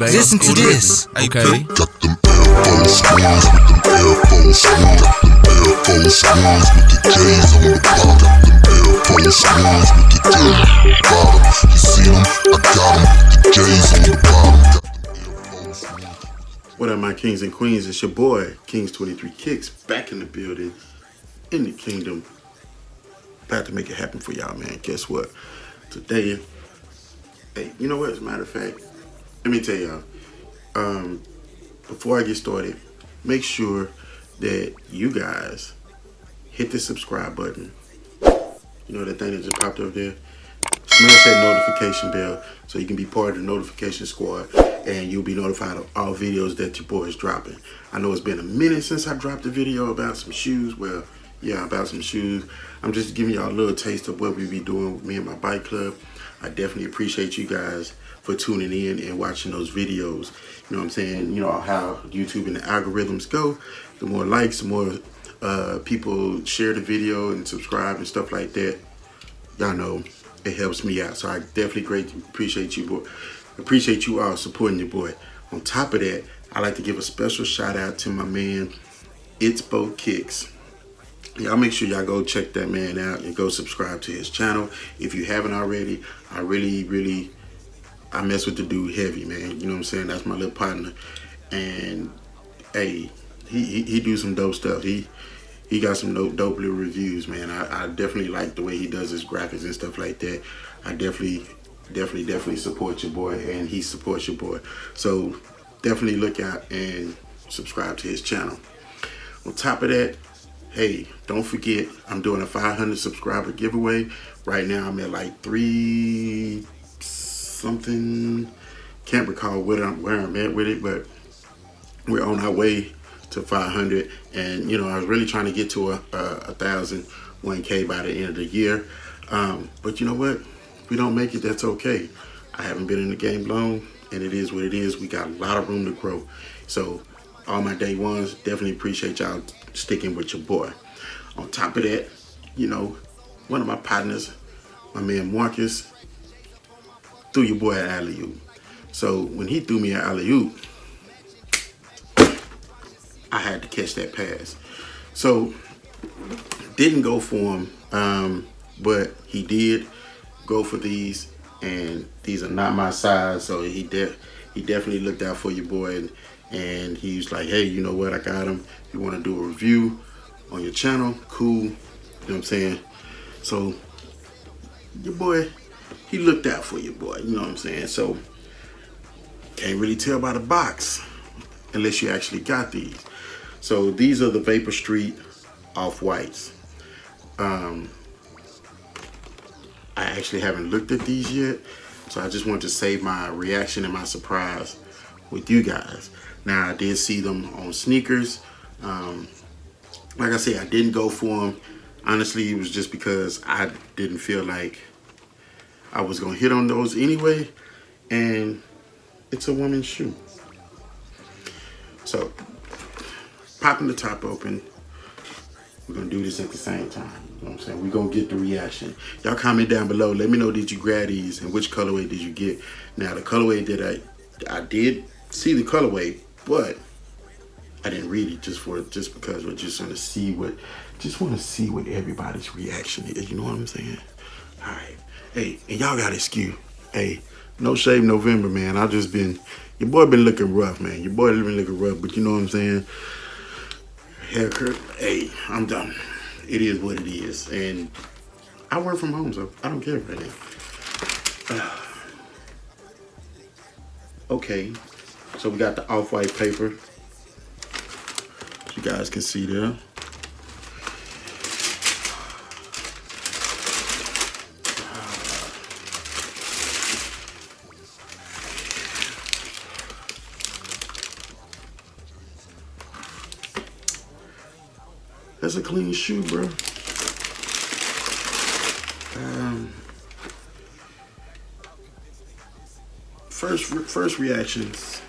baby. Listen to this. Okay. Got them Air Force Ones with them Air Force Ones. Got them Air Force Ones with the J's on the bottom. Got them Air Force Ones with the J's on the bottom. You see them? I got them with the J's on the bottom. Got them Air Force Ones. What up, my kings and queens? It's your boy, Kings23Kicks, back in the building, in the kingdom. About to make it happen for y'all, man. Guess what? Today, hey, you know what? As a matter of fact, let me tell y'all, before I get started, make sure that you guys hit the subscribe button. You know that thing that just popped up there? Smash that notification bell so you can be part of the notification squad and you'll be notified of all videos that your boy is dropping. I know it's been a minute since I dropped a video about some shoes. Well, yeah, about some shoes. I'm just giving y'all a little taste of what we be doing with me and my bike club. I definitely appreciate you guys for tuning in and watching those videos. You know what I'm saying? You know how YouTube and the algorithms go. The more likes, the more people share the video and subscribe and stuff like that. Y'all know it helps me out. So I definitely greatly appreciate you, boy. Appreciate you all supporting your boy. On top of that, I like to give a special shout out to my man, It's Bo Kicks. Y'all make sure y'all go check that man out and go subscribe to his channel. If you haven't already, I mess with the dude heavy, man. You know what I'm saying? That's my little partner. And hey, he do some dope stuff. He got some dope little reviews, man. I definitely like the way he does his graphics and stuff like that. I definitely support your boy, and he supports your boy. So definitely look out and subscribe to his channel. On top of that, hey, don't forget, I'm doing a 500 subscriber giveaway. Right now I'm at like 3 something. Can't recall where I'm at with it, but we're on our way to 500. And you know, I was really trying to get to a 1,000, 1K by the end of the year. But you know what? If we don't make it, that's okay. I haven't been in the game long, and it is what it is. We got a lot of room to grow. So all my day ones, definitely appreciate y'all sticking with your boy. On top of that, you know, one of my partners, my man Marcus, threw your boy an alley-oop. So when he threw me an alley-oop, I had to catch that pass. So didn't go for him, but he did go for these, and these are not my size. So he definitely looked out for your boy, and he was like, hey, you know what, I got him. You want to do a review on your channel? Cool. You know what I'm saying? So your boy, he looked out for your boy. You know what I'm saying? So can't really tell by the box unless you actually got these. So these are the Vapor Street Off-Whites. I actually haven't looked at these yet, so I just wanted to save my reaction and my surprise with you guys. Now, I did see them on sneakers. Like I said, I didn't go for them. Honestly, it was just because I didn't feel like I was gonna hit on those anyway, and it's a woman's shoe. So, popping the top open, we're gonna do this at the same time. You know what I'm saying? We're gonna get the reaction. Y'all comment down below. Let me know, did you grab these and which colorway did you get? Now, the colorway that I did see the colorway, but I didn't read it just because we're just gonna see what everybody's reaction is. You know what I'm saying? All right. Hey, and y'all got excuse. Hey, no shave November, man. Your boy been looking rough, man. Your boy been looking rough, but you know what I'm saying? Haircut. Hey, I'm done. It is what it is, and I work from home, so I don't care right now. Okay, so we got the off-white paper. You guys can see there. That's a clean shoe, bro. First reactions.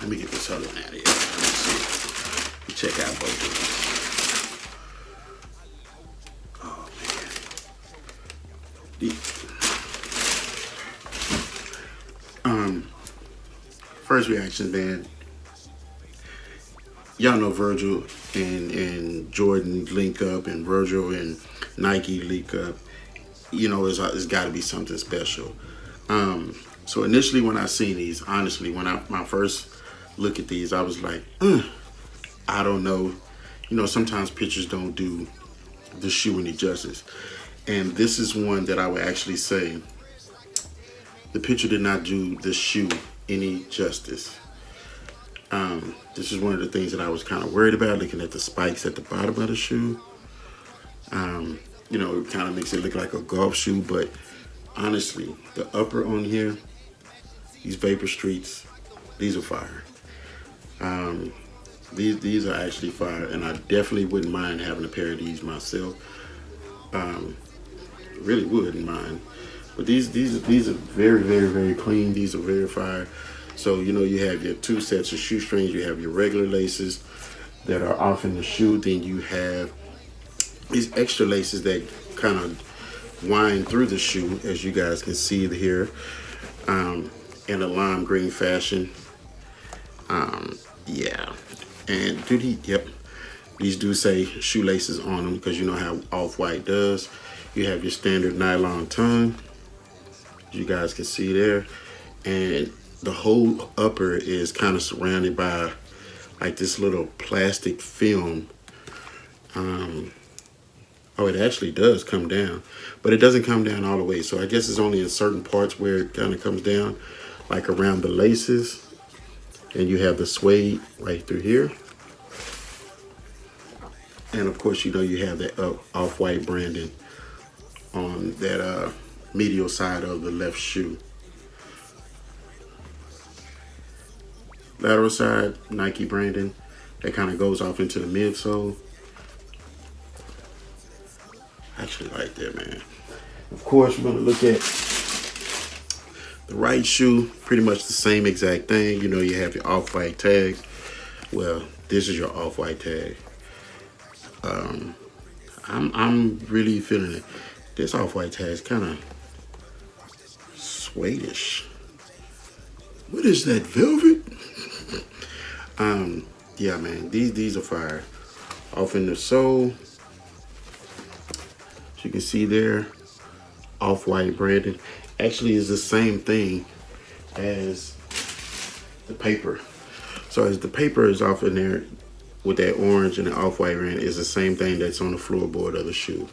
Let me get this other one out of here. Let me see. Check out both of them. Oh man. first reaction, man. Y'all know Virgil and Jordan link up, and Virgil and Nike link up. You know, it's got to be something special. So initially, when I seen these, honestly, when my first look at these, I was like, I don't know. You know, sometimes pictures don't do the shoe any justice, and this is one that I would actually say the picture did not do the shoe any justice. This is one of the things that I was kind of worried about, looking at the spikes at the bottom of the shoe. You know, it kind of makes it look like a golf shoe, but honestly, the upper on here, these Vapor Streets, these are fire. These are actually fire, and I definitely wouldn't mind having a pair of these myself. Really wouldn't mind. But these are very, very, very clean. These are very fire. So, you know, you have your two sets of shoestrings. You have your regular laces that are off in the shoe. Then you have these extra laces that kind of wind through the shoe, as you guys can see here, in a lime green fashion. Yeah. And these do say shoelaces on them, because you know how Off-White does. You have your standard nylon tongue, as you guys can see there, and the whole upper is kind of surrounded by like this little plastic film. Oh, it actually does come down, but it doesn't come down all the way. So I guess it's only in certain parts where it kind of comes down, like around the laces. And you have the suede right through here. And of course, you know, you have that Off-White branding on that medial side of the left shoe. Lateral side, Nike branding, that kind of goes off into the midsole. I actually like that, man. Of course, we're gonna look at the right shoe, pretty much the same exact thing. You know, you have your Off-White tag. Well, this is your Off-White tag. I'm really feeling it. This Off-White tag is kind of suede-ish. What is that, velvet? Yeah, man, these are fire. Off in the sole, as you can see there, Off-White branded. Actually is the same thing as the paper. So as the paper is off in there with that orange and the Off-White brand, is the same thing that's on the floorboard of the shoe.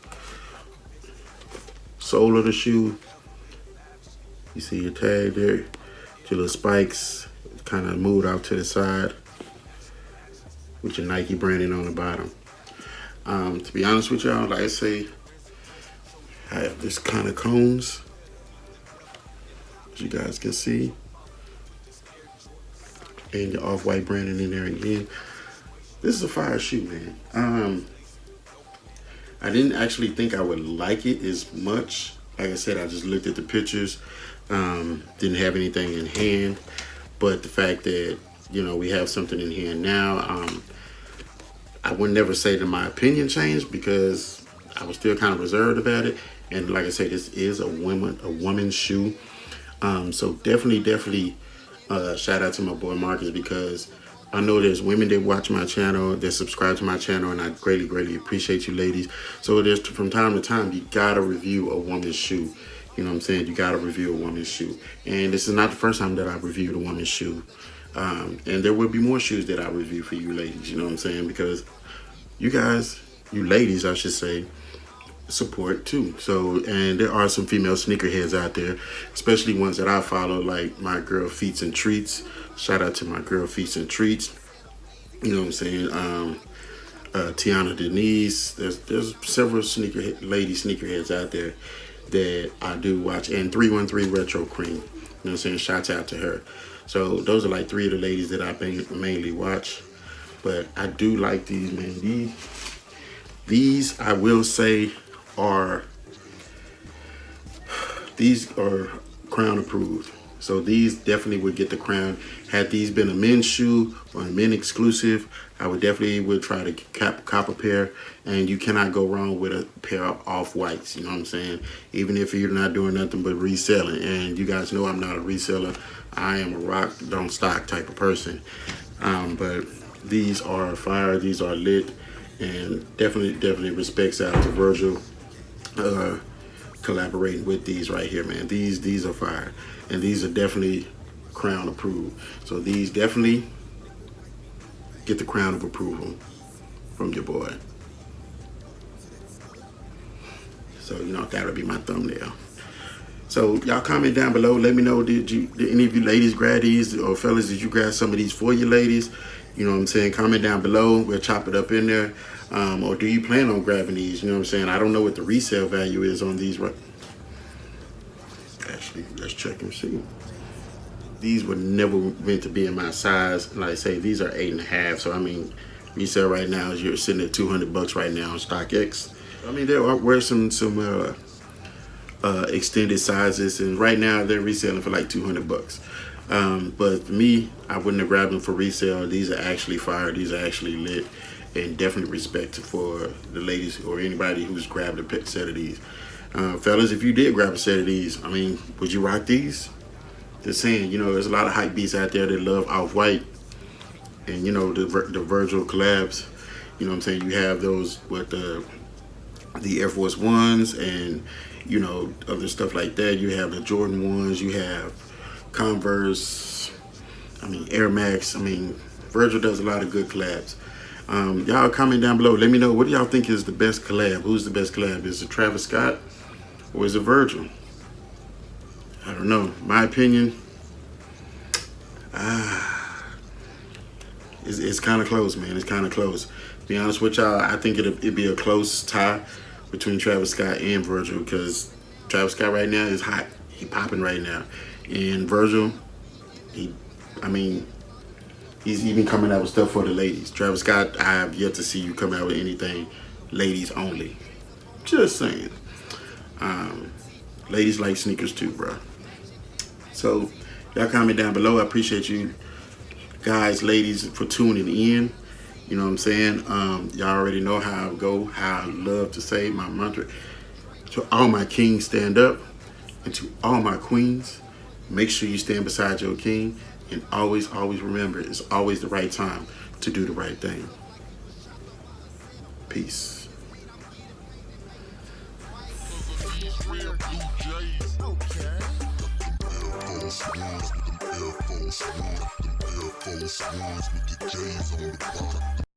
Sole of the shoe, you see your tag there, your little spikes kind of moved out to the side with your Nike branding on the bottom. To be honest with y'all, like I say, I have this kind of cones, as you guys can see, and the Off-White branding in there again. This is a fire shoe, man. I didn't actually think I would like it as much. Like I said, I just looked at the pictures, didn't have anything in hand, but the fact that, you know, we have something in hand now, I would never say that my opinion changed, because I was still kind of reserved about it. And like I said, this is a woman's shoe. So definitely shout out to my boy Marcus, because I know there's women that watch my channel, that subscribe to my channel, and I greatly appreciate you ladies. So there's, from time to time, you gotta review a woman's shoe. You know what I'm saying? You gotta review a woman's shoe. And this is not the first time that I've reviewed a woman's shoe. And there will be more shoes that I review for you ladies, you know what I'm saying? Because you guys, you ladies, I should say, support too. So, and there are some female sneakerheads out there, especially ones that I follow, like my girl Feats and Treats. Shout out to my girl Feats and Treats. You know what I'm saying? Tiana Denise. There's several lady sneakerheads out there that I do watch, and 313 Retro Cream. You know what I'm saying? Shouts out to her. So those are like three of the ladies that I mainly watch. But I do like these, man. These I will say these are Crown approved. So these definitely would get the crown. Had these been a men's shoe or a men exclusive, I would try to cop a pair. And you cannot go wrong with a pair of off-whites, you know what I'm saying? Even if you're not doing nothing but reselling. And you guys know I'm not a reseller. I am a rock, don't stock type of person. But these are fire, these are lit, and definitely respects out to Virgil collaborating with these right here, man. These are fire, and these are definitely crown approved. So these definitely get the crown of approval from your boy. So you know, that'll be my thumbnail. So y'all comment down below. Let me know, did any of you ladies grab these, or fellas, did you grab some of these for your ladies? You know what I'm saying? Comment down below. We'll chop it up in there. Or do you plan on grabbing these? You know what I'm saying? I don't know what the resale value is on these. Actually, let's check and see. These were never meant to be in my size. Like I say, these are 8.5. So I mean, resale right now is you're sitting at $200 right now on StockX. I mean, there were some extended sizes, and right now they're reselling for like $200. But for me, I wouldn't have grabbed them for resale. These are actually fire. These are actually lit, and definitely respect for the ladies or anybody who's grabbed a set of these. Fellas, if you did grab a set of these, I mean, would you rock these? Just saying, you know, there's a lot of hype beasts out there that love off-white, and you know, the Virgil collabs. You know what I'm saying? You have those with the Air Force Ones, and you know, other stuff like that. You have the Jordan ones, you have Converse, I mean Air Max. I mean, Virgil does a lot of good collabs. Y'all comment down below. Let me know, what do y'all think is the best collab? Who's the best collab? Is it Travis Scott or is it Virgil? I don't know. My opinion, it's kind of close, man. It's kind of close. To be honest with y'all, I think it'd be a close tie between Travis Scott and Virgil, because Travis Scott right now is hot. He popping right now. And Virgil, I mean, he's even coming out with stuff for the ladies. Travis Scott, I have yet to see you come out with anything ladies only. Just saying. Ladies like sneakers too, bro. So y'all comment down below. I appreciate you guys, ladies, for tuning in. You know what I'm saying? Y'all already know how I go, how I love to say my mantra. To all my kings, stand up. And to all my queens, make sure you stand beside your king. And always, always remember, it's always the right time to do the right thing. Peace. Air Force Ones with the J's on the bottom.